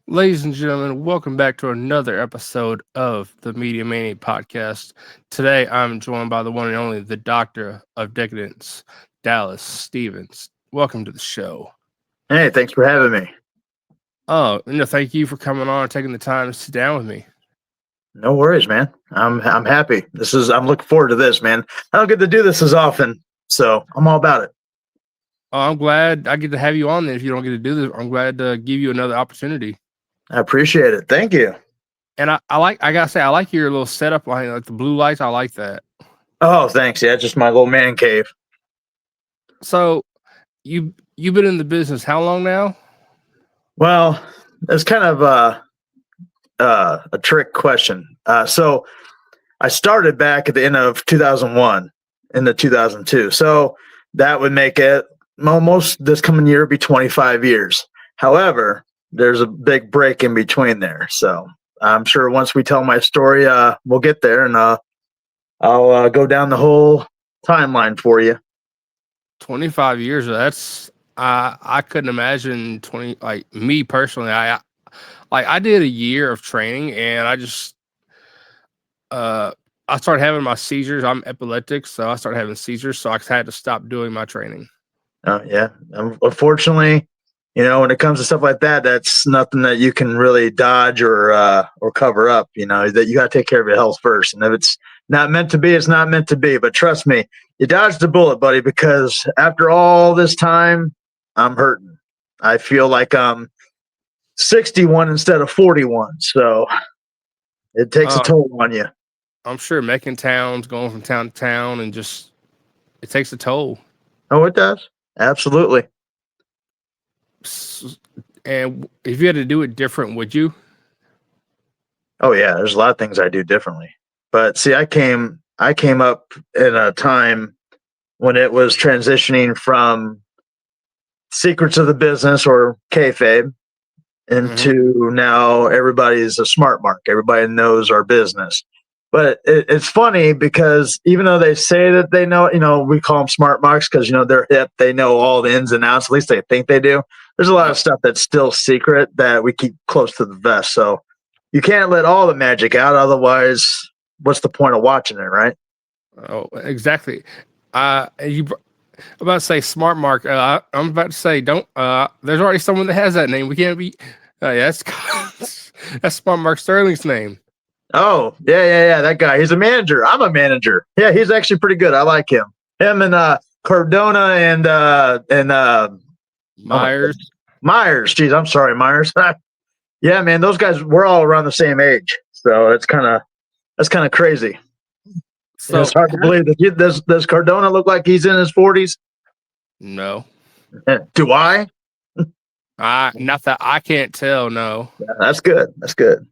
Ladies and gentlemen, welcome back to another episode of the Media Mania Podcast. Today, I'm joined by the one and only, the Doctor of Decadence, Dallas Stevens. Welcome to the show. Hey, thanks for having me. Oh, thank you for coming on and taking the time to sit down with me. No worries, man. I'm happy. I'm looking forward to this, man. I don't get to do this as often, so I'm all about it. Oh, I'm glad I get to have you on there. If you don't get to do this, I'm glad to give you another opportunity. I appreciate it. Thank you. And I gotta say, I like your little setup, like the blue lights. I like that. Oh, thanks. Yeah, just my little man cave. So, you've been in the business how long now? Well, it's kind of a trick question. So I started back at the end of 2001 into 2002. So that would make it almost this coming year be 25 years. However, there's a big break in between there. So I'm sure once we tell my story, we'll get there, and I'll go down the whole timeline for you. 25 years. That's I couldn't imagine 20. Like me personally, I did a year of training, and I just I started having my seizures. I'm epileptic, so I started having seizures. So I had to stop doing my training. Oh yeah, unfortunately. When it comes to stuff like that, that's nothing that you can really dodge or cover up. That you got to take care of your health first. And if it's not meant to be, it's not meant to be. But trust me, you dodged the bullet, buddy, because after all this time, I'm hurting. I feel like I'm 61 instead of 41. So it takes a toll on you. I'm sure making towns, going from town to town, and just it takes a toll. Oh, it does. Absolutely. And if you had to do it different, would you? Oh yeah, there's a lot of things I do differently. But see, I came up in a time when it was transitioning from secrets of the business or kayfabe into now everybody's a smart mark. Everybody knows our business. But it's funny because even though they say that they know, we call them smart marks because, they're hip. They know all the ins and outs. At least they think they do. There's a lot of stuff that's still secret that we keep close to the vest. So you can't let all the magic out. Otherwise, what's the point of watching it, right? Oh, exactly. I'm about to say smart mark. I'm about to say don't. There's already someone that has that name. We can't be. That's Smart Mark Sterling's name. Oh, yeah. That guy. He's a manager. I'm a manager. Yeah, he's actually pretty good. I like him. Him and Cardona and Myers. Myers. Geez, I'm sorry, Myers. Yeah, man, those guys, we're all around the same age. So that's kind of crazy. So it's hard to believe that. Does Cardona look like he's in his 40s? No. Do I? Not that I can't tell. No. Yeah, that's good. That's good.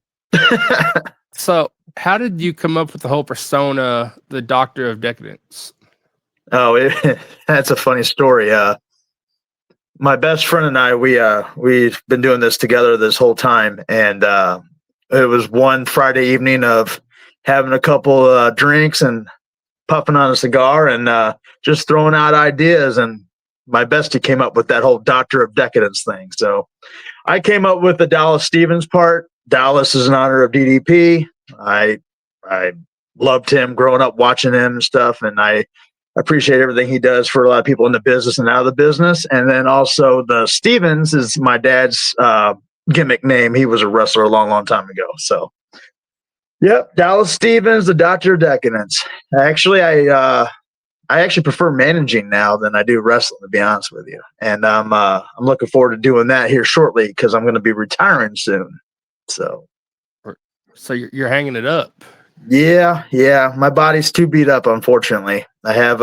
So, how did you come up with the whole persona, the Doctor of Decadence? Oh, that's a funny story. My best friend and I, we've been doing this together this whole time, and it was one Friday evening of having a couple drinks and puffing on a cigar and just throwing out ideas. And my bestie came up with that whole Doctor of Decadence thing. So I came up with the Dallas Stevens part. Dallas is in honor of DDP. I loved him growing up, watching him and stuff, and I appreciate everything he does for a lot of people in the business and out of the business. And then also the Stevens is my dad's gimmick name. He was a wrestler a long, long time ago. So, yep, Dallas Stevens, the Doctor of Decadence. Actually, I actually prefer managing now than I do wrestling, to be honest with you. And I'm looking forward to doing that here shortly because I'm going to be retiring soon. So you're hanging it up. Yeah. My body's too beat up, unfortunately. I have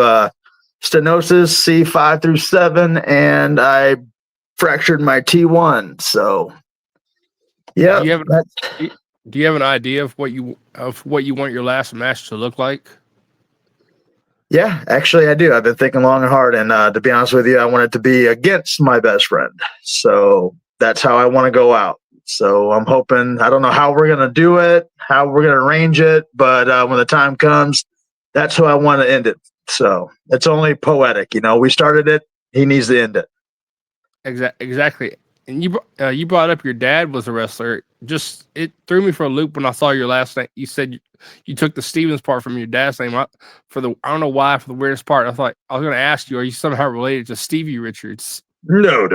stenosis C5 through 7, and I fractured my T1. So, yeah. Do you have an idea of what you want your last match to look like? Yeah, actually, I do. I've been thinking long and hard, and to be honest with you, I want it to be against my best friend. So that's how I want to go out. So I'm hoping. I don't know how we're gonna do it, how we're gonna arrange it, but when the time comes, that's how I want to end it. So it's only poetic, we started it. He needs to end it. Exactly. And you brought up your dad was a wrestler. Just it threw me for a loop when I saw your last name. You said you took the Stevens part from your dad's name. I don't know why, for the weirdest part. I thought I was going to ask you, are you somehow related to Stevie Richards? No.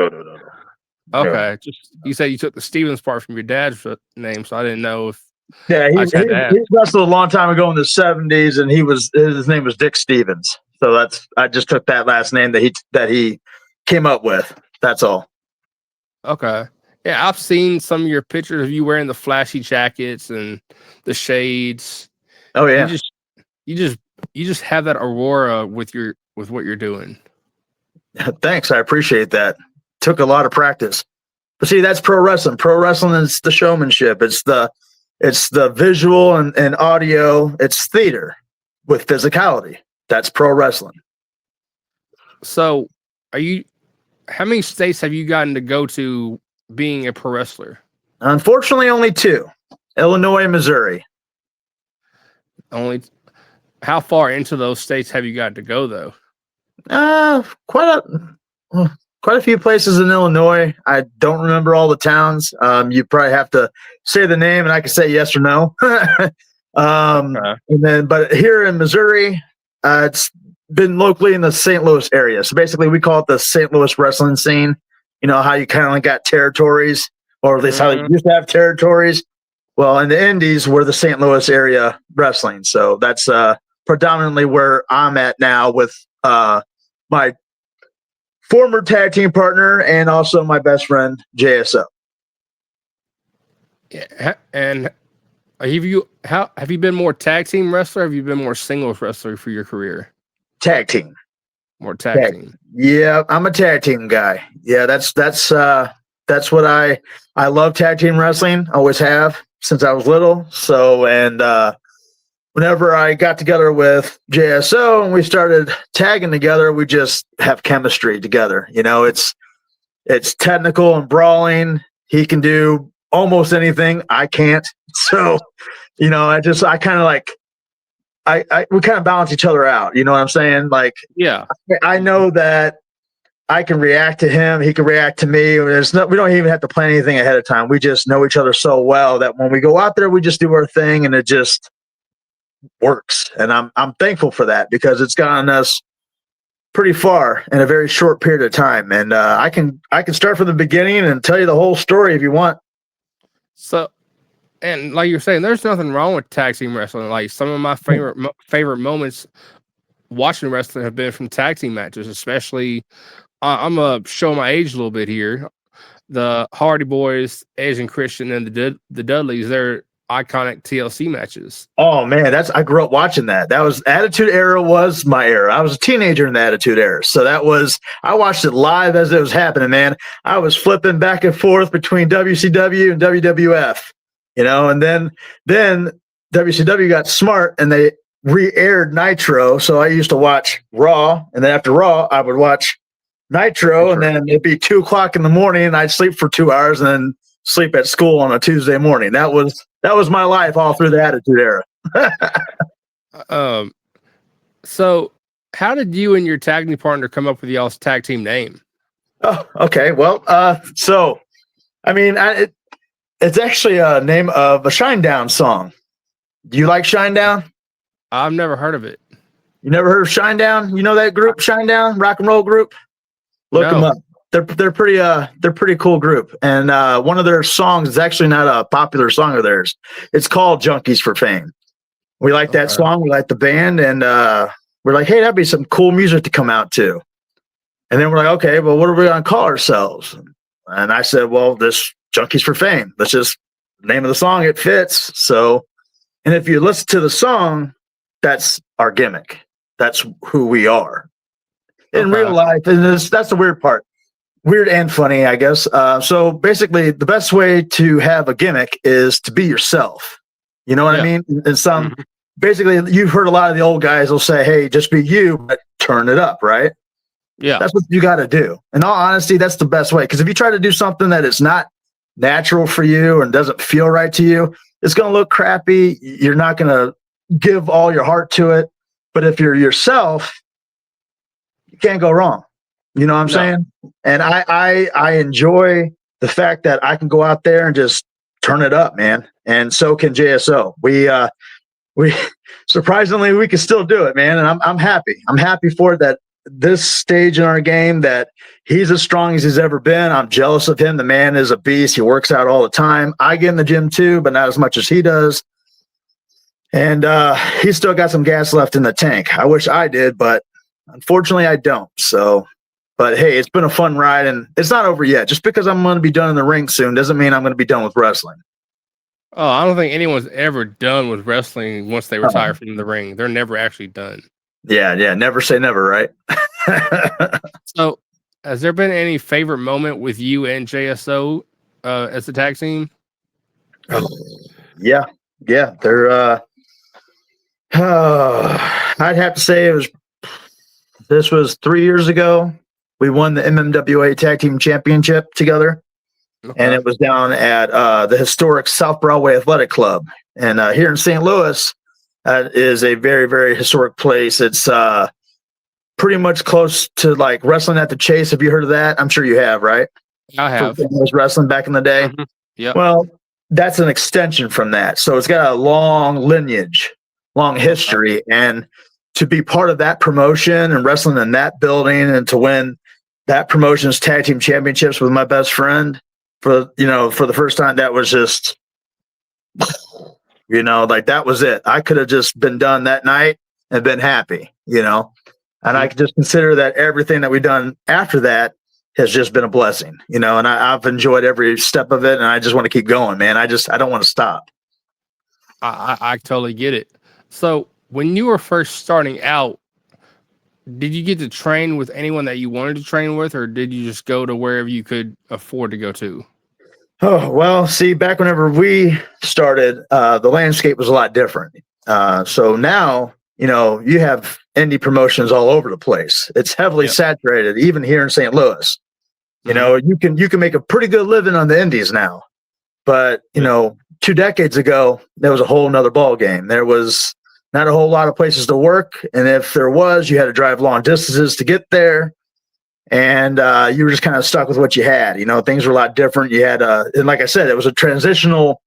Okay, just you said you took the Stevens part from your dad's name, so I didn't know if. Yeah, he wrestled a long time ago in the 70s, and his name was Dick Stevens. So I just took that last name that he came up with. That's all. Okay. Yeah, I've seen some of your pictures of you wearing the flashy jackets and the shades. Oh yeah. You just have that aurora with what you're doing. Thanks, I appreciate that. Took a lot of practice. But see, that's pro wrestling. Pro wrestling is the showmanship. It's the visual and audio. It's theater with physicality. That's pro wrestling. So, how many states have you gotten to go to being a pro wrestler? Unfortunately, only 2. Illinois and Missouri. How far into those states have you gotten to go, though? Quite a few places in Illinois. I don't remember all the towns. You probably have to say the name, and I can say yes or no. Okay. But here in Missouri, it's been locally in the St. Louis area. So basically, we call it the St. Louis wrestling scene. You know how you kind of like got territories, or at least how you used to have territories. Well, in the Indies, we're the St. Louis area wrestling. So that's predominantly where I'm at now with my former tag team partner and also my best friend, JSO. Yeah, and have you been more tag team wrestler? Or have you been more singles wrestler for your career? Tag team. More tag team. Yeah, I'm a tag team guy. Yeah, that's what I love tag team wrestling. Always have since I was little. So, and whenever I got together with JSO and we started tagging together, we just have chemistry together. It's technical and brawling. He can do almost anything. I can't. So, we kind of balance each other out. You know what I'm saying? Like, yeah, I know that I can react to him. He can react to me. We don't even have to plan anything ahead of time. We just know each other so well that when we go out there, we just do our thing and it just works. And I'm thankful for that because it's gotten us pretty far in a very short period of time. And I can start from the beginning and tell you the whole story if you want. So, and like you're saying, there's nothing wrong with tag team wrestling. Like some of my favorite moments watching wrestling have been from tag team matches, especially. I'm gonna show my age a little bit here. The Hardy Boys, Edge and Christian, and the Dudleys. They're iconic TLC matches. Oh man, I grew up watching that. That was Attitude Era was my era. I was a teenager in the Attitude Era, so I watched it live as it was happening. Man, I was flipping back and forth between WCW and WWF. And then WCW got smart and they re-aired Nitro. So I used to watch Raw, and then after Raw, I would watch Nitro, and then it'd be 2:00 in the morning, and I'd sleep for 2 hours, and then sleep at school on a Tuesday morning. That was my life all through the Attitude Era. So how did you and your tag team partner come up with y'all's tag team name? Oh, okay. Well, it's actually a name of a Shinedown song. Do you like Shinedown? I've never heard of it. You never heard of Shinedown? You know that group, Shinedown, rock and roll group? Look them up. They're pretty cool group. And one of their songs is actually not a popular song of theirs. It's called Junkies for Fame. We like that song. We like the band, and we're like, hey, that'd be some cool music to come out to. And then we're like, okay, well, what are we going to call ourselves? And I said, well, this Junkies for Fame. That's just the name of the song. It fits. So, and if you listen to the song, that's our gimmick. That's who we are in real life. And that's the weird part. Weird and funny, I guess. So basically, the best way to have a gimmick is to be yourself. You know what I mean? And basically, you've heard a lot of the old guys will say, hey, just be you, but turn it up, right? Yeah. That's what you got to do. In all honesty, that's the best way. Because if you try to do something that is not natural for you and doesn't feel right to you, it's going to look crappy. You're not going to give all your heart to it. But if you're yourself, you can't go wrong. You know what I'm saying? And I enjoy the fact that I can go out there and just turn it up, man. And so can JSO. We surprisingly, we can still do it, man. And I'm happy. I'm happy for it that this stage in our game that he's as strong as he's ever been. I'm jealous of him. The man is a beast. He works out all the time. I get in the gym too, but not as much as he does. And he's still got some gas left in the tank. I wish I did, but unfortunately I don't. So, but hey, it's been a fun ride and it's not over yet. Just because I'm going to be done in the ring soon doesn't mean I'm going to be done with wrestling. Oh, I don't think anyone's ever done with wrestling once they retire from the ring. They're never actually done. Yeah. Never say never, right? So, has there been any favorite moment with you and JSO as a tag team? Yeah. They're. I'd have to say this was 3 years ago. We won the MMWA Tag Team Championship together, and it was down at the historic South Broadway Athletic Club, and here in St. Louis. Is a very, very historic place. It's pretty much close to like Wrestling at the Chase. Have you heard of that? I'm sure you have, right? I have. It was wrestling back in the day. Yeah. Well, that's an extension from that. So it's got a long lineage, long history. And to be part of that promotion and wrestling in that building and to win that promotion's tag team championships with my best friend for the first time, that was just like that was it. I could have just been done that night and been happy, and I could just consider that everything that we've done after that has just been a blessing, and I've enjoyed every step of it and I just want to keep going, man. I don't want to stop. I totally get it. So when you were first starting out, did you get to train with anyone that you wanted to train with, or did you just go to wherever you could afford to go to? Oh, well, see, back whenever we started, the landscape was a lot different. So now, you have indie promotions all over the place. It's heavily saturated, even here in St. Louis. You can make a pretty good living on the indies now. But, 2 decades ago, there was a whole nother ball game. There was not a whole lot of places to work. And if there was, you had to drive long distances to get there. And you were just kind of stuck with what you had. Things were a lot different. You had, and like I said, it was a transitional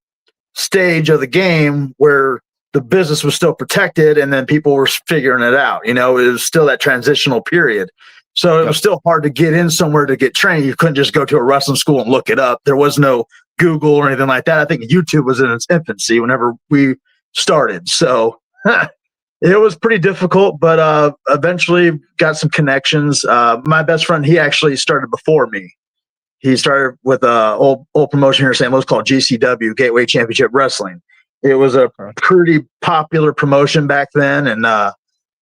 stage of the game where the business was still protected and then people were figuring it out. It was still that transitional period. So it was still hard to get in somewhere to get trained. You couldn't just go to a wrestling school and look it up. There was no Google or anything like that. I think YouTube was in its infancy whenever we started. So it was pretty difficult, but eventually got some connections. My best friend, he actually started before me. He started with an old promotion here in St. Louis called GCW, Gateway Championship Wrestling. It was a pretty popular promotion back then, and a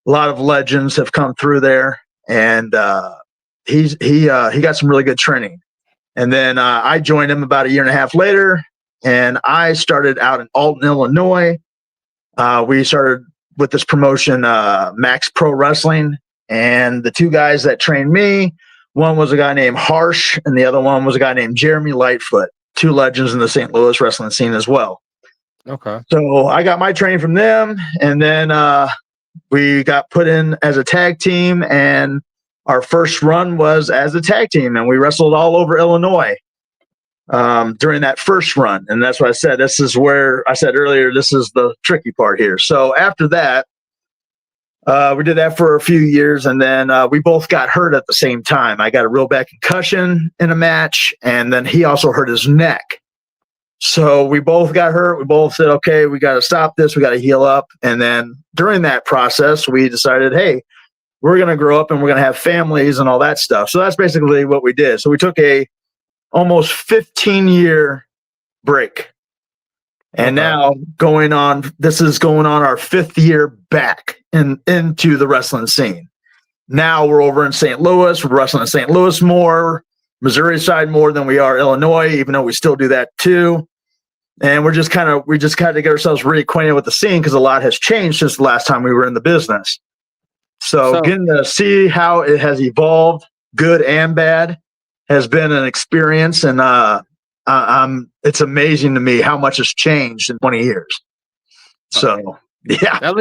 lot of legends have come through there. And he got some really good training. And then I joined him about a year and a half later, and I started out in Alton, Illinois. We started with this promotion, Max Pro Wrestling, and the 2 guys that trained me, one was a guy named Harsh, and the other one was a guy named Jeremy Lightfoot, 2 legends in the St. Louis wrestling scene as well. Okay. So I got my training from them, and then we got put in as a tag team, and our first run was as a tag team, and we wrestled all over Illinois during that first run. And that's what I said. This is where I said earlier, this is the tricky part here. So after that, we did that for a few years, and then we both got hurt at the same time. I got a real bad concussion in a match, and then he also hurt his neck. So we both got hurt. We both said, okay, we got to stop this. We got to heal up. And then during that process, we decided, hey, we're going to grow up and we're going to have families and all that stuff. So that's basically what we did. So we took a almost 15-year break. And now this is going on our 5th year back into the wrestling scene. Now we're over in St. Louis. We're wrestling in St. Louis more, Missouri side more than we are Illinois, even though we still do that too. And we just kind of get ourselves reacquainted with the scene because a lot has changed since the last time we were in the business. So getting to see how it has evolved, good and bad, has been an experience. And it's amazing to me how much has changed in 20 years. So, yeah.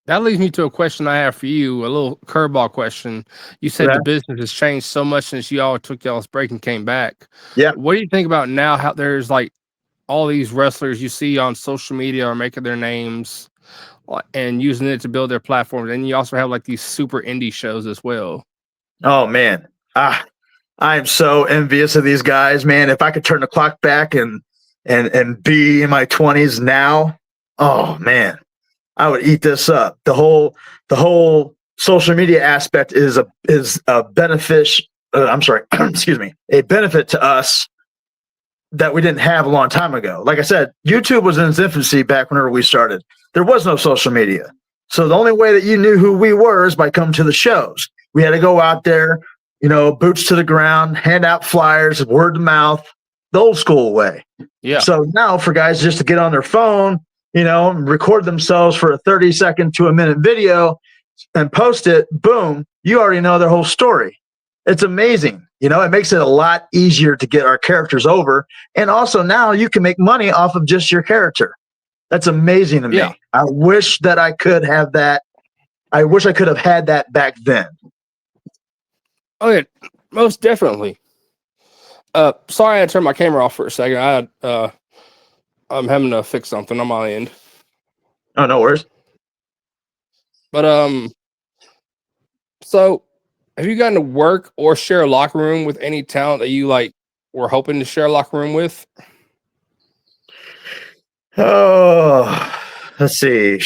That leads me to a question I have for you, a little curveball question. You said the business has changed so much since you all took y'all's break and came back. Yeah. What do you think about now how there's like all these wrestlers you see on social media are making their names and using it to build their platforms? And you also have like these super indie shows as well. Oh, man. I am so envious of these guys, man. If I could turn the clock back and be in my 20s now, oh, man. I would eat this up. The whole social media aspect is a benefit. Excuse me, a benefit to us that we didn't have a long time ago. Like I said, YouTube was in its infancy back whenever we started. There was no social media, so the only way that you knew who we were is by coming to the shows. We had to go out there, boots to the ground, hand out flyers, word of mouth, the old school way. Yeah. So now for guys just to get on their phone, record themselves for a 30-second to a minute video and post it, boom, you already know their whole story. It's amazing. It makes it a lot easier to get our characters over. And also now you can make money off of just your character. That's amazing to me. Yeah. I wish that I could have that. I wish I could have had that back then. Oh, yeah, most definitely. Sorry I had to turn my camera off for a second. I'm having to fix something on my end. Oh, no worries. But so have you gotten to work or share a locker room with any talent that you like were hoping to share a locker room with? Oh, let's see.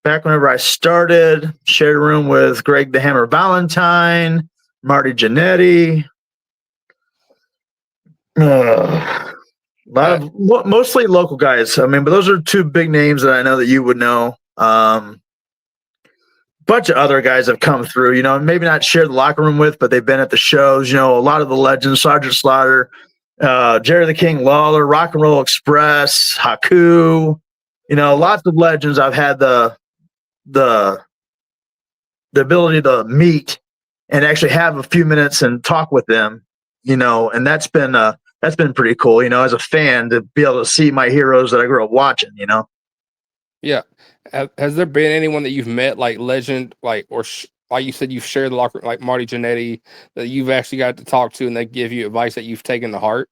Back whenever I started, shared a room with Greg the Hammer Valentine, Marty Jannetty. Mostly local guys. I mean, but those are two big names that I know that you would know. Bunch of other guys have come through, maybe not shared the locker room with, but they've been at the shows. A lot of the legends, Sergeant Slaughter, Jerry the King Lawler, Rock and Roll Express, Haku. Lots of legends I've had the ability to meet and actually have a few minutes and talk with them. And that's been pretty cool, as a fan to be able to see my heroes that I grew up watching, Yeah. Has there been anyone that you've met, like legend, like, or like you said, you've shared the locker, like Marty Jannetty, that you've actually got to talk to and they give you advice that you've taken to heart?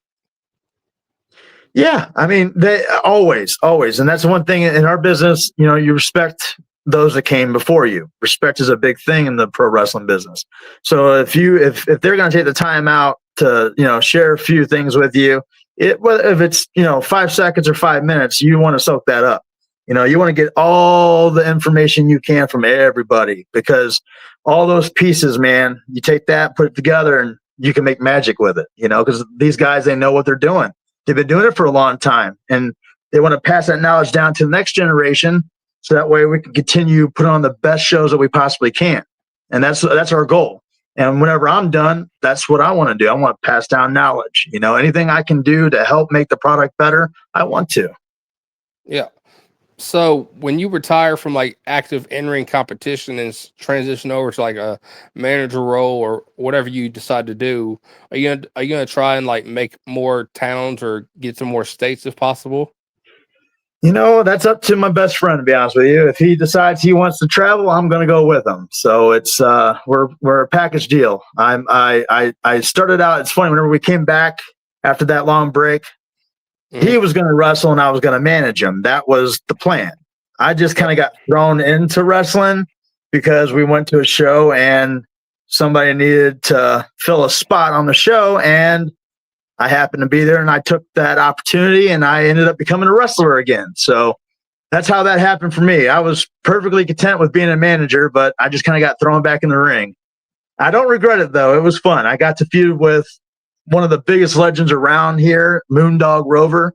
Yeah. I mean, they always. And that's one thing in our business, you respect those that came before you. Respect is a big thing in the pro wrestling business. So if they're going to take the time out to, share a few things with you, if it's, 5 seconds or 5 minutes, you want to soak that up. You want to get all the information you can from everybody, because all those pieces, man, you take that, put it together, and you can make magic with it, because these guys, they know what they're doing. They've been doing it for a long time, and they want to pass that knowledge down to the next generation. So that way we can continue putting on the best shows that we possibly can. And that's our goal. And whenever I'm done, that's what I want to do. I want to pass down knowledge. Anything I can do to help make the product better, I want to. Yeah. So when you retire from like active in-ring competition and transition over to like a manager role or whatever you decide to do, are you gonna try and like make more towns or get to more states if possible? That's up to my best friend, to be honest with you. If he decides he wants to travel, I'm going to go with him. So it's we're a package deal. I started out. It's funny, whenever we came back after that long break, he was going to wrestle and I was going to manage him. That was the plan. I just kind of got thrown into wrestling because we went to a show and somebody needed to fill a spot on the show, and I happened to be there and I took that opportunity and I ended up becoming a wrestler again. So that's how that happened for me. I was perfectly content with being a manager, but I just kind of got thrown back in the ring. I don't regret it though. It was fun. I got to feud with one of the biggest legends around here, Moondog Rover.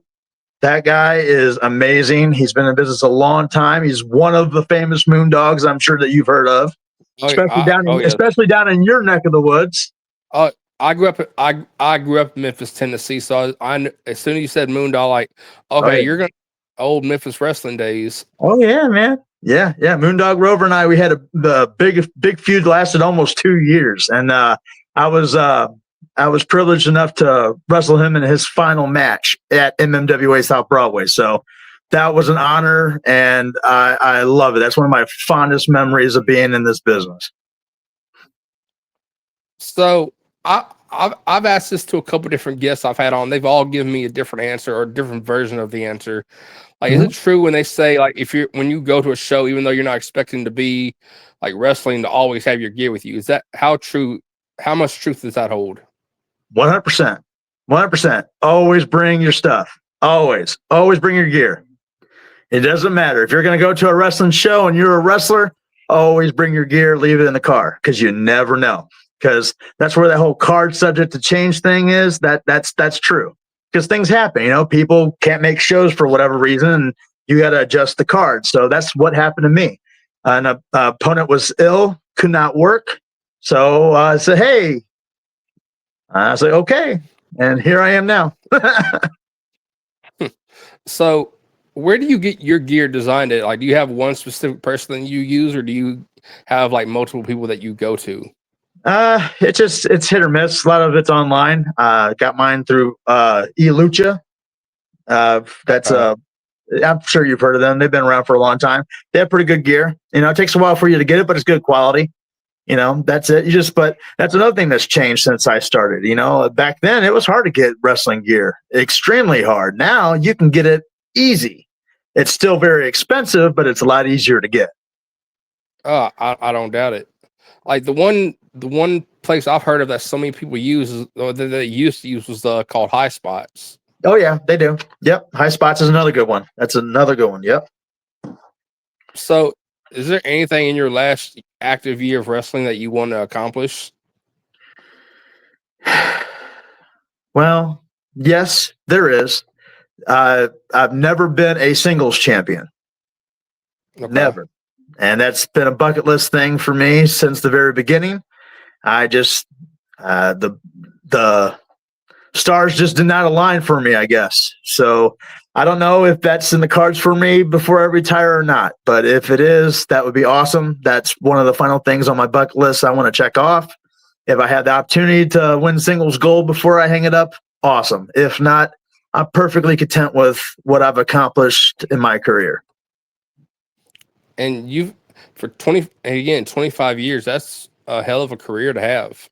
That guy is amazing. He's been in business a long time. He's one of the famous Moondogs I'm sure that you've heard of, Yeah. especially down in your neck of the woods. Uh, I grew up. I grew up in Memphis, Tennessee. So as soon as you said Moondog, like, okay, you're gonna old Memphis wrestling days. Oh yeah, man. Yeah. Moondog Rover and the big feud lasted almost 2 years, and I was privileged enough to wrestle him in his final match at MMWA South Broadway. So that was an honor, and I love it. That's one of my fondest memories of being in this business. So I've asked this to a couple different guests I've had on. They've all given me a different answer or a different version of the answer. Like, is it true when they say, like, when you go to a show, even though you're not expecting to be like wrestling, to always have your gear with you? Is that how true? How much truth does that hold? 100%. 100%. Always bring your stuff. Always bring your gear. It doesn't matter if you're going to go to a wrestling show and you're a wrestler. Always bring your gear. Leave it in the car because you never know. Because that's where that whole card subject to change thing is. That's true. Because things happen, people can't make shows for whatever reason, and you got to adjust the card. So that's what happened to me. An opponent was ill, could not work. So I said, hey, I was like, okay. And here I am now. So where do you get your gear designed at? Like, do you have one specific person that you use, or do you have like multiple people that you go to? It's hit or miss. A lot of it's online. Got mine through eLucha. I'm sure you've heard of them. They've been around for a long time. They have pretty good gear. It takes a while for you to get it, but it's good quality. That's it. But that's another thing that's changed since I started. Back then it was hard to get wrestling gear, extremely hard. Now you can get it easy. It's still very expensive, but it's a lot easier to get. I don't doubt it. Like the one place I've heard of that so many people use that they used to use was called High Spots. Oh yeah, they do. Yep, High Spots is another good one. That's another good one. Yep. So, is there anything in your last active year of wrestling that you want to accomplish? Well, yes, there is. I've never been a singles champion. Okay. Never. And that's been a bucket list thing for me since the very beginning. I just, the stars just did not align for me, I guess. So I don't know if that's in the cards for me before I retire or not. But if it is, that would be awesome. That's one of the final things on my bucket list I want to check off. If I have the opportunity to win singles gold before I hang it up, awesome. If not, I'm perfectly content with what I've accomplished in my career. And you've, for 25 years, that's a hell of a career to have.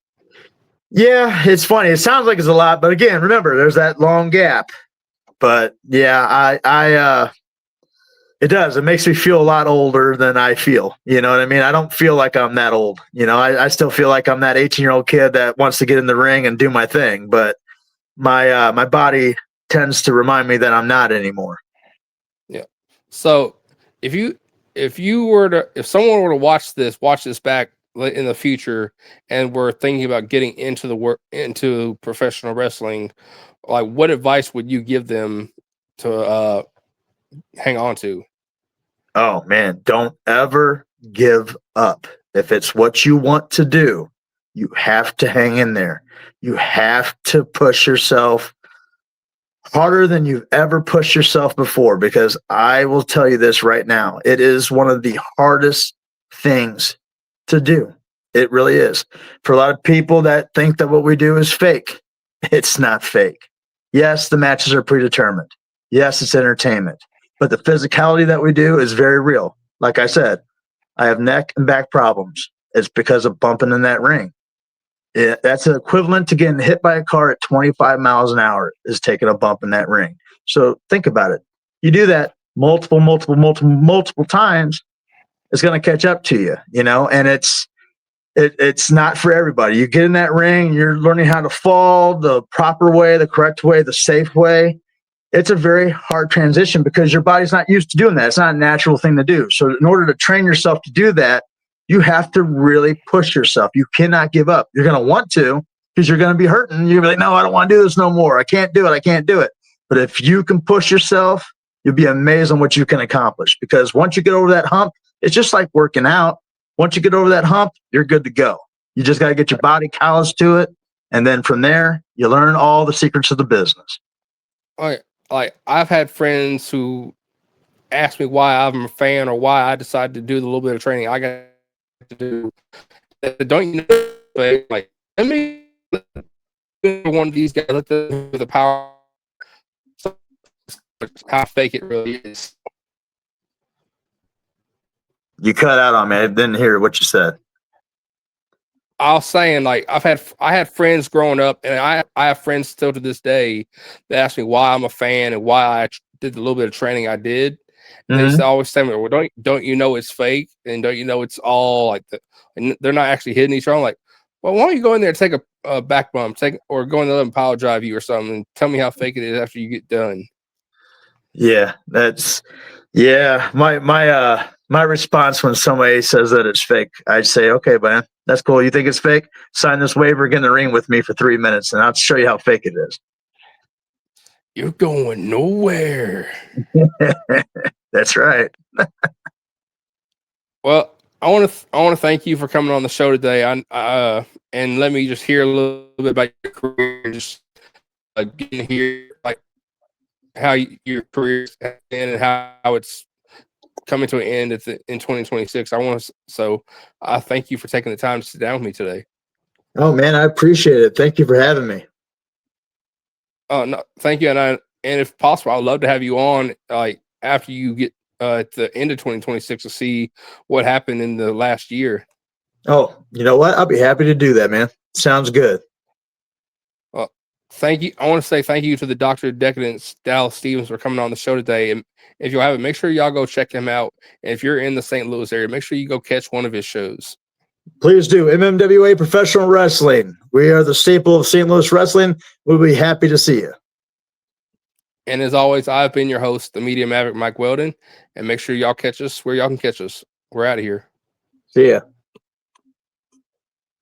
Yeah, it's funny. It sounds like it's a lot, but again, remember, there's that long gap. But yeah, it does. It makes me feel a lot older than I feel. You know what I mean? I don't feel like I'm that old. I still feel like I'm that 18-year-old kid that wants to get in the ring and do my thing. But my body tends to remind me that I'm not anymore. Yeah. So if someone were to watch this back in the future and were thinking about getting into professional wrestling, like, what advice would you give them to hang on to? Oh man, don't ever give up. If it's what you want to do, you have to hang in there. You have to push yourself harder than you've ever pushed yourself before, because I will tell you this right now. It is one of the hardest things to do. It really is. For a lot of people that think that what we do is fake, it's not fake. Yes, the matches are predetermined. Yes, it's entertainment. But the physicality that we do is very real. Like I said, I have neck and back problems. It's because of bumping in that ring. That's equivalent to getting hit by a car at 25 miles an hour, is taking a bump in that ring. So think about it. You do that multiple times, it's going to catch up to you, and it's not for everybody. You get in that ring, you're learning how to fall the proper way, the correct way, the safe way. It's a very hard transition because your body's not used to doing that. It's not a natural thing to do. So in order to train yourself to do that, you have to really push yourself. You cannot give up. You're going to want to because you're going to be hurting. You're going to be like, no, I don't want to do this no more. I can't do it. I can't do it. But if you can push yourself, you'll be amazed on what you can accomplish, because once you get over that hump, it's just like working out. Once you get over that hump, you're good to go. You just got to get your body calloused to it. And then from there, you learn all the secrets of the business. Like I've had friends who ask me why I'm a fan or why I decided to do the little bit of training I got to do. Don't you know? Like, let me one of these guys, let the power, how fake it really is. You cut out on me. I didn't hear what you said. I was saying, like, I had friends growing up, and I have friends still to this day that ask me why I'm a fan and why I did the little bit of training I did. And they always say, well, don't you know it's fake, and don't you know it's all like and they're not actually hitting each other. I'm like, well, why don't you go in there and take a back bump, or go in there and power drive you or something, and tell me how fake it is after you get done. Yeah, my response when somebody says that it's fake, I say, okay, man, that's cool. You think it's fake? Sign this waiver, get in the ring with me for 3 minutes, and I'll show you how fake it is. You're going nowhere. That's right. Well, I want to thank you for coming on the show today. And let me just hear a little bit about your career and just getting to hear like how your career has been and how it's coming to an end in 2026. I thank you for taking the time to sit down with me today. Oh man, I appreciate it. Thank you for having me. No, thank you. And if possible, I'd love to have you on like after you get at the end of 2026 to see what happened in the last year. Oh, you know what? I'll be happy to do that, man. Sounds good. Well, thank you. I want to say thank you to the Doctor of Decadence, Dallas Stevens, for coming on the show today. And if you haven't, make sure y'all go check him out. And if you're in the St. Louis area, make sure you go catch one of his shows. Please do. MMWA Professional Wrestling. We are the staple of St. Louis wrestling. We'll be happy to see you. And as always, I've been your host, the Media Maverick, Mike Weldon. And make sure y'all catch us where y'all can catch us. We're out of here. See ya.